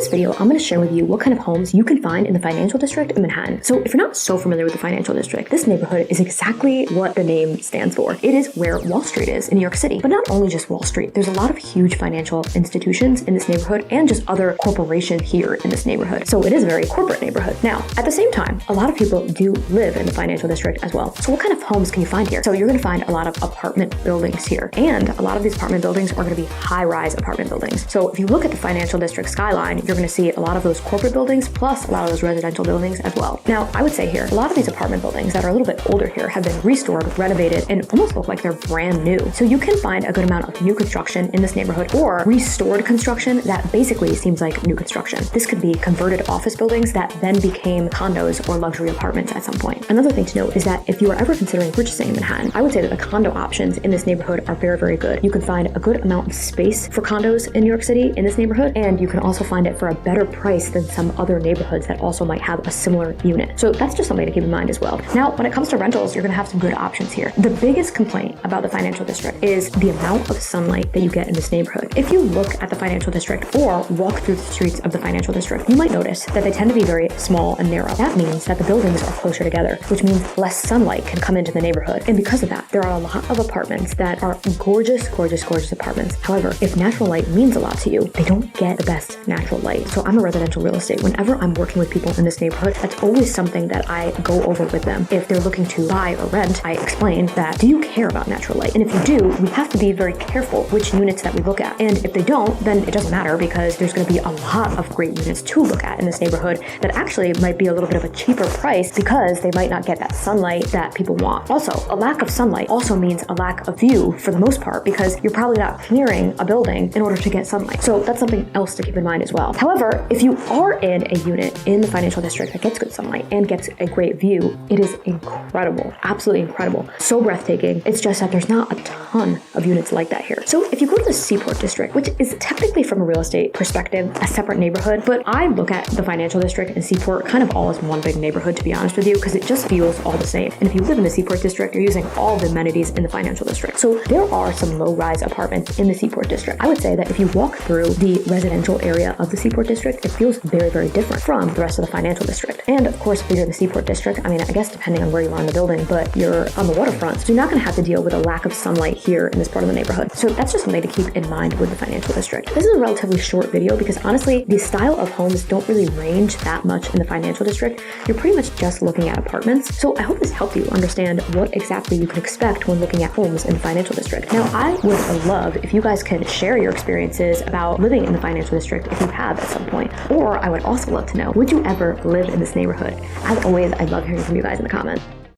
this video, I'm going to share with you what kind of homes you can find in the financial district in Manhattan. So if you're not so familiar with the financial district, this neighborhood is exactly what the name stands for. It is where Wall Street is in New York City. But not only just Wall Street, there's a lot of huge financial institutions in this neighborhood and just other corporations here in this neighborhood. So it is a very corporate neighborhood. Now, at the same time, a lot of people do live in the financial district as well. So what kind of homes can you find here? So you're going to find a lot of apartment buildings here. And a lot of these apartment buildings are going to be high-rise apartment buildings. So if you look at the financial district skyline, you're going to see a lot of those corporate buildings plus a lot of those residential buildings as well. Now, I would say here, a lot of these apartment buildings that are a little bit older here have been restored, renovated, and almost look like they're brand new. So you can find a good amount of new construction in this neighborhood or restored construction that basically seems like new construction. This could be converted office buildings that then became condos or luxury apartments at some point. Another thing to note is that if you are ever considering purchasing in Manhattan, I would say that the condo options in this neighborhood are very, very good. You can find a good amount of space for condos in New York City in this neighborhood, and you can also find it for a better price than some other neighborhoods that also might have a similar unit. So that's just something to keep in mind as well. Now, when it comes to rentals, you're going to have some good options here. The biggest complaint about the financial district is the amount of sunlight that you get in this neighborhood. If you look at the financial district or walk through the streets of the financial district, you might notice that they tend to be very small and narrow. That means that the buildings are closer together, which means less sunlight can come into the neighborhood. And because of that, there are a lot of apartments that are gorgeous, gorgeous, gorgeous apartments. However, if natural light means a lot to you, they don't get the best natural light. So I'm a residential real estate. Whenever I'm working with people in this neighborhood, that's always something that I go over with them. If they're looking to buy or rent, I explain that, do you care about natural light? And if you do, we have to be very careful which units that we look at. And if they don't, then it doesn't matter because there's going to be a lot of great units to look at in this neighborhood that actually might be a little bit of a cheaper price because they might not get that sunlight that people want. Also, a lack of sunlight also means a lack of view for the most part because you're probably not clearing a building in order to get sunlight. So that's something else to keep in mind as well. However, if you are in a unit in the financial district that gets good sunlight and gets a great view, it is incredible, absolutely incredible, so breathtaking. It's just that there's not a ton of units like that here. So if you go to the Seaport district, which is technically from a real estate perspective, a separate neighborhood, but I look at the financial district and Seaport kind of all as one big neighborhood, to be honest with you, because it just feels all the same. And if you live in the Seaport district, you're using all the amenities in the financial district. So there are some low-rise apartments in the Seaport district. I would say that if you walk through the residential area of the Seaport district, it feels very, very different from the rest of the financial district. And of course, if you're in the Seaport district, I mean, I guess depending on where you are in the building, but you're on the waterfront, so you're not going to have to deal with a lack of sunlight here in this part of the neighborhood. So that's just something to keep in mind with the financial district. This is a relatively short video because honestly, the style of homes don't really range that much in the financial district. You're pretty much just looking at apartments. So I hope this helped you understand what exactly you can expect when looking at homes in the financial district. Now, I would love if you guys can share your experiences about living in the financial district if you have at some point. Or I would also love to know, would you ever live in this neighborhood? As always, I love hearing from you guys in the comments.